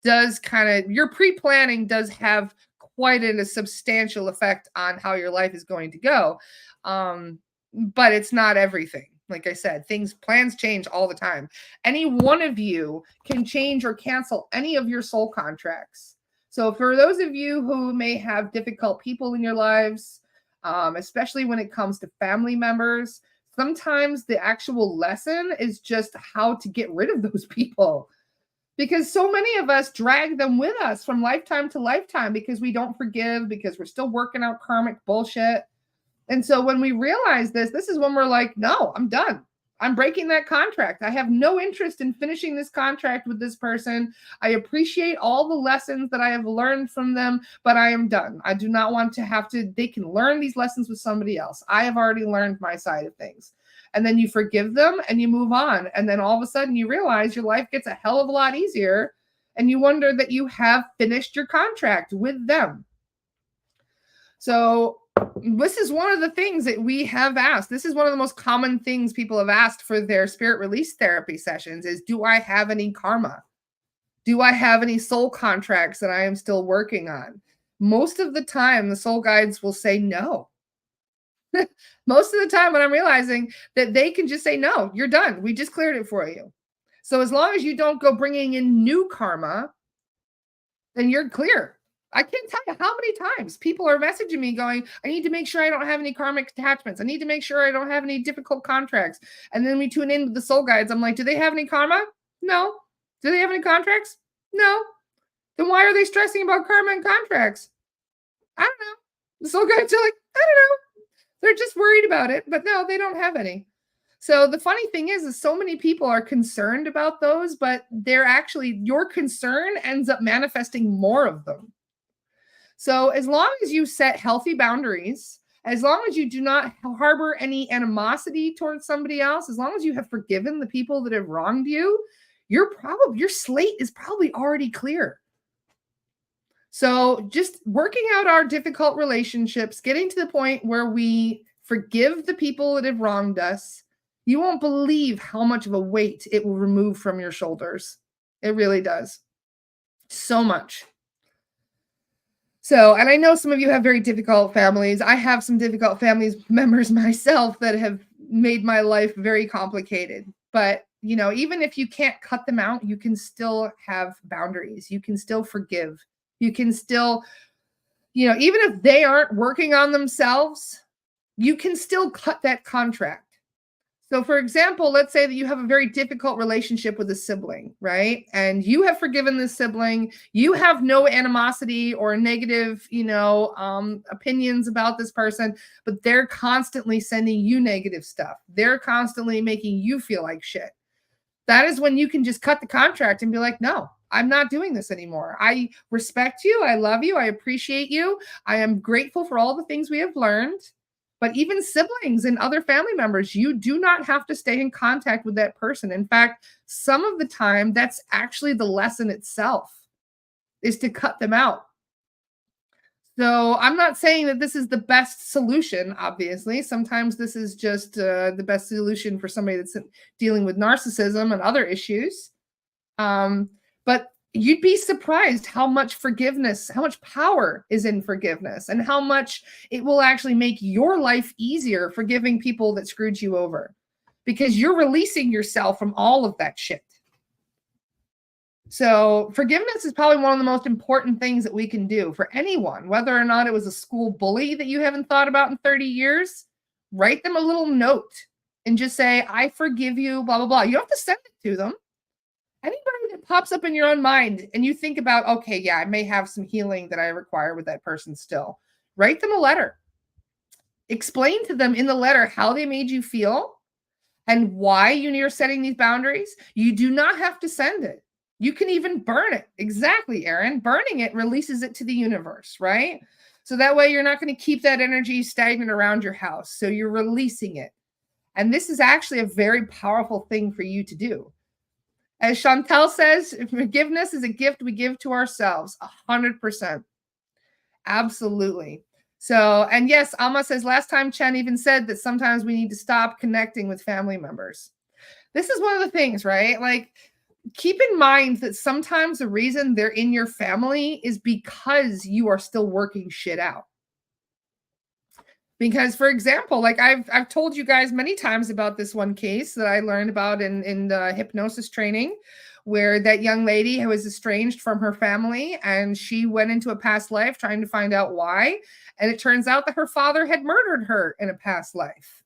does kind of, your pre planning does have quite a substantial effect on how your life is going to go. But it's not everything. Like I said, plans change all the time. Any one of you can change or cancel any of your soul contracts. So for those of you who may have difficult people in your lives, especially when it comes to family members, sometimes the actual lesson is just how to get rid of those people. Because so many of us drag them with us from lifetime to lifetime because we don't forgive, because we're still working out karmic bullshit. And so when we realize this is when we're like, no, I'm done. I'm breaking that contract. I have no interest in finishing this contract with this person. I appreciate all the lessons that I have learned from them, but I am done. I do not want to have to, they can learn these lessons with somebody else. I have already learned my side of things. And then you forgive them and you move on. And then all of a sudden you realize your life gets a hell of a lot easier. And you wonder that you have finished your contract with them. So this is one of the things that we have asked. This is one of the most common things people have asked for their spirit release therapy sessions is, do I have any karma? Do I have any soul contracts that I am still working on? Most of the time, the soul guides will say no. Most of the time when I'm realizing that they can just say, no, you're done. We just cleared it for you. So as long as you don't go bringing in new karma, then you're clear. I can't tell you how many times people are messaging me going, I need to make sure I don't have any karmic attachments. I need to make sure I don't have any difficult contracts. And then we tune in with the soul guides. I'm like, do they have any karma? No. Do they have any contracts? No. Then why are they stressing about karma and contracts? I don't know. The soul guides are like, I don't know. They're just worried about it, but no, they don't have any. So the funny thing is so many people are concerned about those, but they're actually, your concern ends up manifesting more of them. So as long as you set healthy boundaries, as long as you do not harbor any animosity towards somebody else, as long as you have forgiven the people that have wronged you, your slate is probably already clear. So just working out our difficult relationships, getting to the point where we forgive the people that have wronged us, you won't believe how much of a weight it will remove from your shoulders. It really does. So much. So, and I know some of you have very difficult families. I have some difficult family members myself that have made my life very complicated. But, you know, even if you can't cut them out, you can still have boundaries. You can still forgive. You can still, you know, even if they aren't working on themselves, you can still cut that contract. So, for example, let's say that you have a very difficult relationship with a sibling, right? And you have forgiven this sibling. You have no animosity or negative, opinions about this person, but they're constantly sending you negative stuff. They're constantly making you feel like shit. That is when you can just cut the contract and be like, no, I'm not doing this anymore. I respect you. I love you. I appreciate you. I am grateful for all the things we have learned. But even siblings and other family members, you do not have to stay in contact with that person. In fact, some of the time, that's actually the lesson itself, is to cut them out. So I'm not saying that this is the best solution, obviously. Sometimes this is just the best solution for somebody that's dealing with narcissism and other issues. Um, but you'd be surprised how much forgiveness, how much power is in forgiveness, and how much it will actually make your life easier forgiving people that screwed you over because you're releasing yourself from all of that shit. So, forgiveness is probably one of the most important things that we can do for anyone, whether or not it was a school bully that you haven't thought about in 30 years. Write them a little note and just say, I forgive you, blah, blah, blah. You don't have to send it to them. Anybody that pops up in your own mind and you think about, okay, yeah, I may have some healing that I require with that person still, write them a letter. Explain to them in the letter how they made you feel and why you're setting these boundaries. You do not have to send it. You can even burn it. Exactly, Aaron. Burning it releases it to the universe, right? So that way you're not going to keep that energy stagnant around your house. So you're releasing it. And this is actually a very powerful thing for you to do. As Chantel says, forgiveness is a gift we give to ourselves. 100%. Absolutely. So, and yes, Alma says last time Chen even said that sometimes we need to stop connecting with family members. This is one of the things, right? Like, keep in mind that sometimes the reason they're in your family is because you are still working shit out. Because, for example, like I've told you guys many times about this one case that I learned about in the hypnosis training, where that young lady who was estranged from her family and she went into a past life trying to find out why, and it turns out that her father had murdered her in a past life.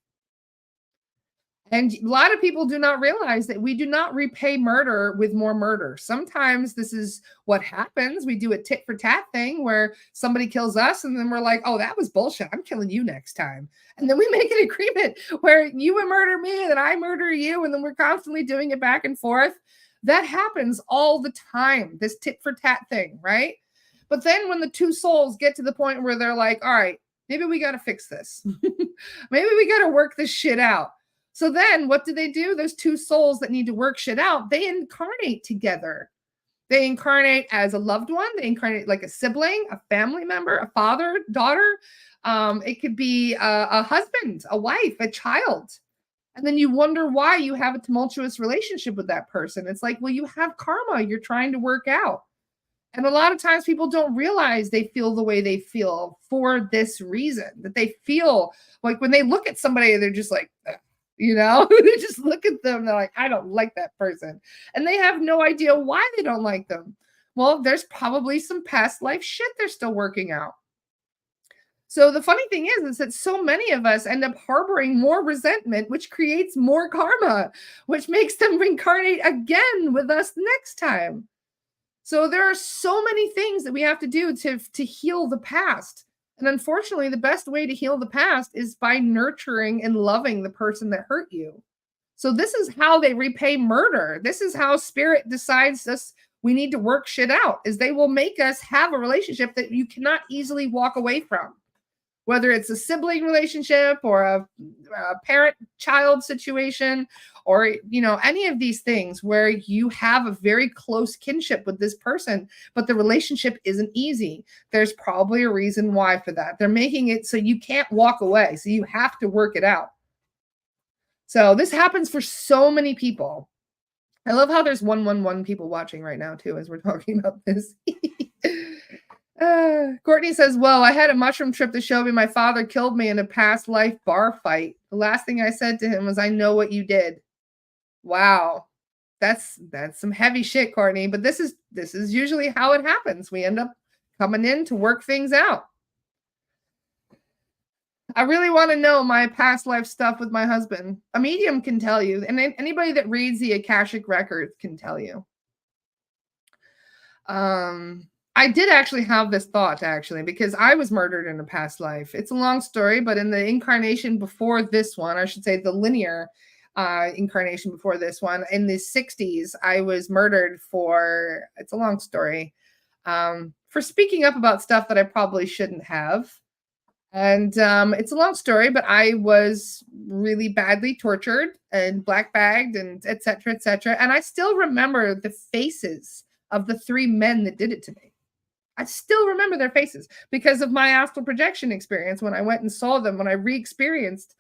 And a lot of people do not realize that we do not repay murder with more murder. Sometimes this is what happens. We do a tit for tat thing where somebody kills us and then we're like, oh, that was bullshit. I'm killing you next time. And then we make an agreement where you would murder me and then I murder you. And then we're constantly doing it back and forth. That happens all the time, this tit for tat thing, right? But then when the two souls get to the point where they're like, all right, maybe we got to fix this. Maybe we got to work this shit out. So then what do? Those two souls that need to work shit out, they incarnate together. They incarnate as a loved one. They incarnate like a sibling, a family member, a father, daughter. It could be a husband, a wife, a child. And then you wonder why you have a tumultuous relationship with that person. It's like, well, you have karma you're trying to work out. And a lot of times people don't realize they feel the way they feel for this reason, that they feel like when they look at somebody, they're just like, ugh. They just look at them. They're like, I don't like that person. And they have no idea why they don't like them. Well, there's probably some past life shit they're still working out. So the funny thing is that so many of us end up harboring more resentment, which creates more karma, which makes them reincarnate again with us next time. So there are so many things that we have to do to heal the past. And unfortunately, the best way to heal the past is by nurturing and loving the person that hurt you. So this is how they repay murder. This is how spirit decides us we need to work shit out, is they will make us have a relationship that you cannot easily walk away from. Whether it's a sibling relationship or a parent-child situation or, any of these things where you have a very close kinship with this person, but the relationship isn't easy. There's probably a reason why for that. They're making it so you can't walk away. So you have to work it out. So this happens for so many people. I love how there's 111 people watching right now too, as we're talking about this. Courtney says, well, I had a mushroom trip to show me my father killed me in a past life bar fight. The last thing I said to him was, I know what you did. Wow. That's some heavy shit, Courtney. But this is usually how it happens. We end up coming in to work things out. I really want to know my past life stuff with my husband. A medium can tell you, and anybody that reads the Akashic records can tell you. I did actually have this thought, because I was murdered in a past life. It's a long story, but in the incarnation before this one, I should say the linear incarnation before this one, in the 60s, I was murdered for, it's a long story, for speaking up about stuff that I probably shouldn't have. And it's a long story, but I was really badly tortured and black bagged and et cetera, et cetera. And I still remember the faces of the three men that did it to me. I still remember their faces because of my astral projection experience when I went and saw them, when I re-experienced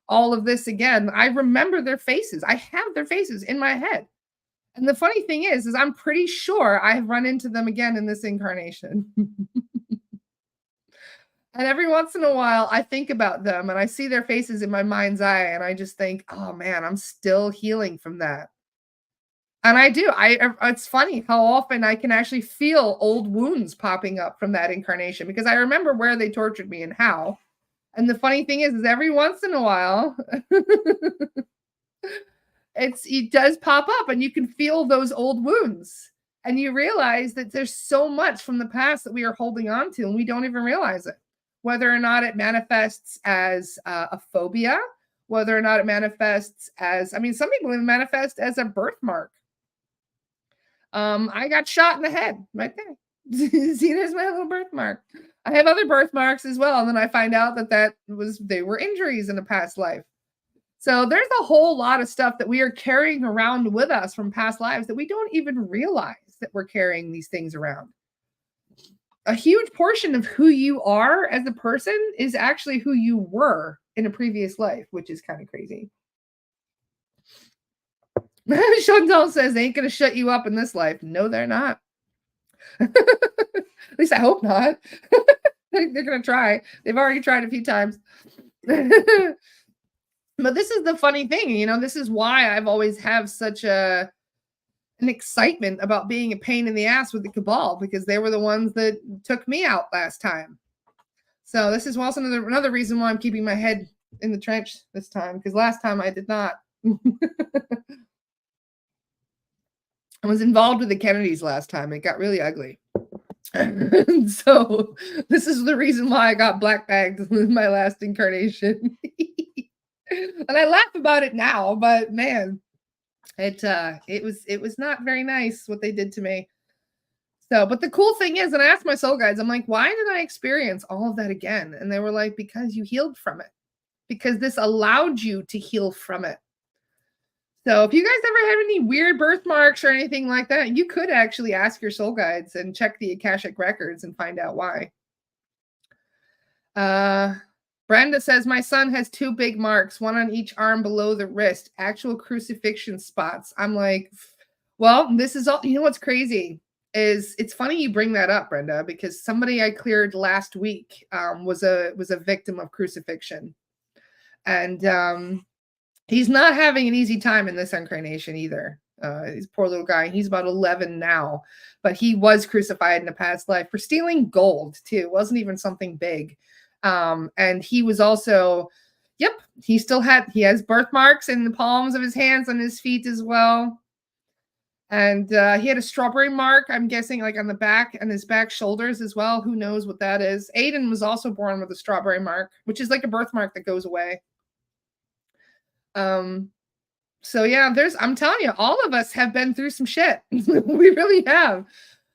all of this again. I remember their faces. I have their faces in my head. And the funny thing is I'm pretty sure I've run into them again in this incarnation. And every once in a while, I think about them and I see their faces in my mind's eye, and I just think, "Oh, man, I'm still healing from that." And I do. It's funny how often I can actually feel old wounds popping up from that incarnation because I remember where they tortured me and how. And the funny thing is every once in a while, it does pop up and you can feel those old wounds. And you realize that there's so much from the past that we are holding on to and we don't even realize it. Whether or not it manifests as a phobia, whether or not it manifests as, I mean, some people even manifest as a birthmark. I got shot in the head right there. See, there's my little birthmark. I have other birthmarks as well, and then I find out that they were injuries in a past life. So there's a whole lot of stuff that we are carrying around with us from past lives that we don't even realize that we're carrying these things around. A huge portion of who you are as a person is actually who you were in a previous life, which is kind of crazy. Chantal says they ain't gonna shut you up in this life. No, they're not. At least I hope not. They're gonna try. They've already tried a few times. But this is the funny thing, this is why I've always have such an excitement about being a pain in the ass with the cabal, because they were the ones that took me out last time. So this is also another reason why I'm keeping my head in the trench this time, because last time I did not. I was involved with the Kennedys last time. It got really ugly. So this is the reason why I got black bagged with my last incarnation. And I laugh about it now, but man, it was not very nice what they did to me. So, but the cool thing is, and I asked my soul guides, I'm like, why did I experience all of that again? And they were like, because you healed from it, because this allowed you to heal from it. So if you guys ever have any weird birthmarks or anything like that, you could actually ask your soul guides and check the Akashic records and find out why. Brenda says, my son has 2 big marks, one on each arm below the wrist, actual crucifixion spots. I'm like, well, this is all, what's crazy is it's funny you bring that up, Brenda, because somebody I cleared last week was a victim of crucifixion. And he's not having an easy time in this incarnation either. He's a poor little guy. He's about 11 now, but he was crucified in a past life for stealing gold too. It wasn't even something big. And he was also, he has birthmarks in the palms of his hands and his feet as well. And he had a strawberry mark, I'm guessing, like on the back and his back shoulders as well. Who knows what that is? Aiden was also born with a strawberry mark, which is like a birthmark that goes away. So yeah, I'm telling you, all of us have been through some shit. We really have.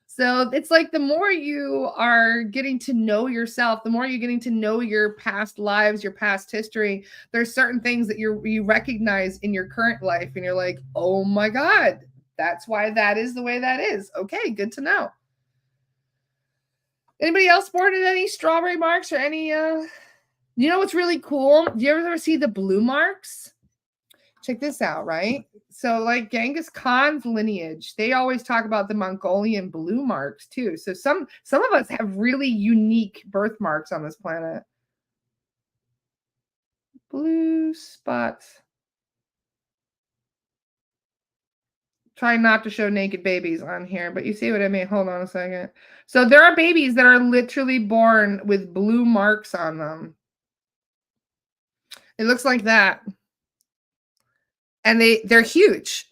So it's like the more you are getting to know yourself, the more you're getting to know your past lives, your past history, there's certain things that you recognize in your current life and you're like, oh my God, that's why that is the way that is. Okay, good to know. Anybody else born in any strawberry marks or any what's really cool? Do you ever see the blue marks? Check this out, right? So like Genghis Khan's lineage, they always talk about the Mongolian blue marks too. So some of us have really unique birthmarks on this planet. Blue spots. Try not to show naked babies on here, but you see what I mean. Hold on a second. So there are babies that are literally born with blue marks on them. It looks like that. And they're huge.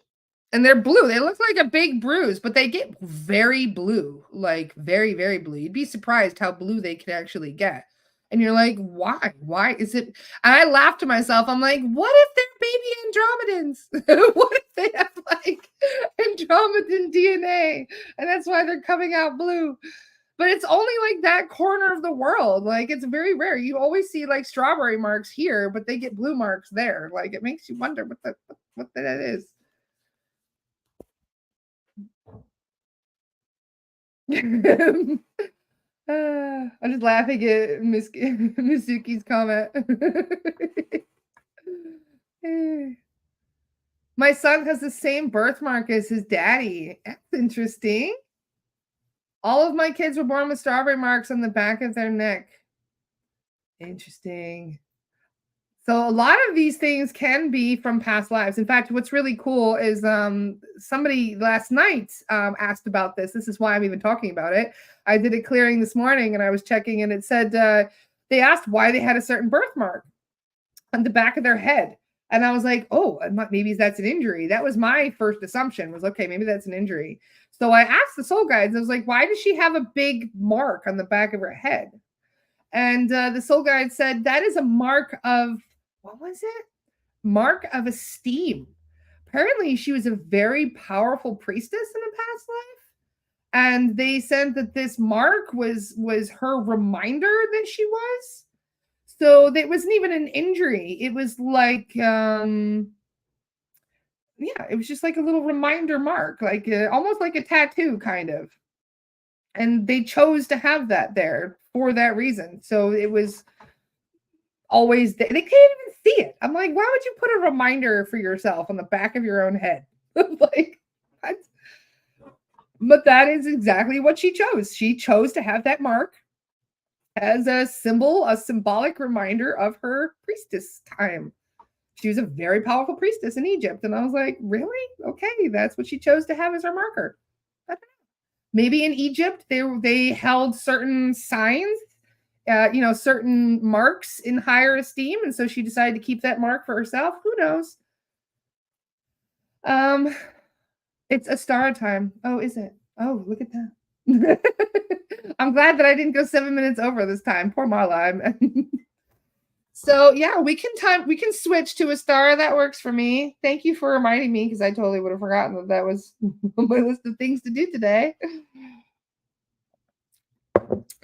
And they're blue. They look like a big bruise, but they get very blue, like very, very blue. You'd be surprised how blue they can actually get. And you're like, why? Why is it? And I laugh to myself. I'm like, what if they're baby Andromedans? What if they have like Andromedan DNA? And that's why they're coming out blue. But it's only like that corner of the world. Like it's very rare. You always see like strawberry marks here, but they get blue marks there. Like it makes you wonder what that is. I'm just laughing at Miss Misuki's comment. My son has the same birthmark as his daddy. That's interesting. All of my kids were born with strawberry marks on the back of their neck. Interesting. So a lot of these things can be from past lives. In fact, what's really cool is somebody last night asked about this. This is why I'm even talking about it. I did a clearing this morning and I was checking and it said they asked why they had a certain birthmark on the back of their head. And I was like, oh, maybe that's an injury. That was my first assumption was, okay, maybe that's an injury. So I asked the soul guides, I was like, why does she have a big mark on the back of her head? And the soul guide said, that is a mark of, what was it? Mark of esteem. Apparently, she was a very powerful priestess in a past life. And they said that this mark was her reminder that she was. So that wasn't even an injury. It was like, yeah, it was just like a little reminder mark, like almost like a tattoo, kind of. And they chose to have that there for that reason. So it was always there. They can't even see it. I'm like, why would you put a reminder for yourself on the back of your own head? Like, what? But that is exactly what she chose. She chose to have that mark as a symbol, a symbolic reminder of her priestess time. She was a very powerful priestess in Egypt. And I was like, really? Okay, that's what she chose to have as her marker. Maybe in Egypt, they held certain signs, certain marks in higher esteem. And so she decided to keep that mark for herself. Who knows? It's Astara time. Oh, is it? Oh, look at that. I'm glad that I didn't go 7 minutes over this time. Poor Marla. So yeah, we can switch to Astara. That works for me. Thank you for reminding me because I totally would have forgotten that was on my list of things to do today.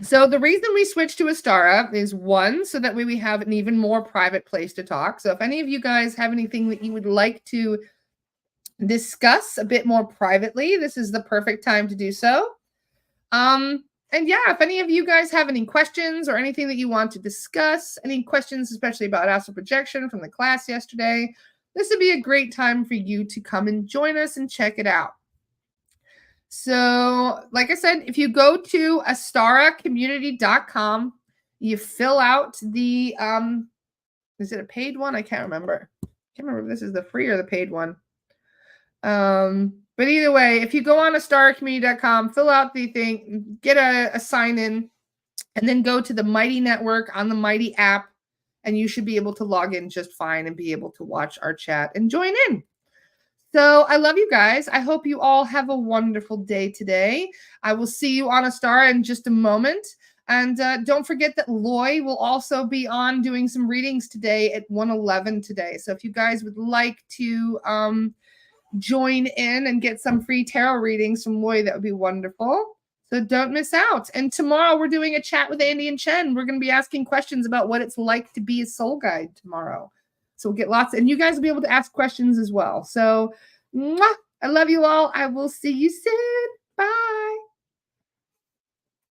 So the reason we switched to Astara is one, so that way we have an even more private place to talk. So if any of you guys have anything that you would like to discuss a bit more privately, this is the perfect time to do so. And yeah, if any of you guys have any questions or anything that you want to discuss, any questions, especially about astral projection from the class yesterday, this would be a great time for you to come and join us and check it out. So, like I said, if you go to astaracommunity.com, you fill out the, is it a paid one? I can't remember. I can't remember if this is the free or the paid one. But either way, if you go on astaracommunity.com, fill out the thing, get a sign in, and then go to the Mighty Network on the Mighty app, and you should be able to log in just fine and be able to watch our chat and join in. So I love you guys. I hope you all have a wonderful day today. I will see you on Astara in just a moment. And don't forget that Loy will also be on doing some readings today at 1:11 today. So if you guys would like to join in and get some free tarot readings from Loy, that would be wonderful. So don't miss out. And tomorrow we're doing a chat with Andy and Chen. We're going to be asking questions about what it's like to be a soul guide tomorrow. So we'll get lots, and you guys will be able to ask questions as well. So, mwah, I love you all. I will see you soon.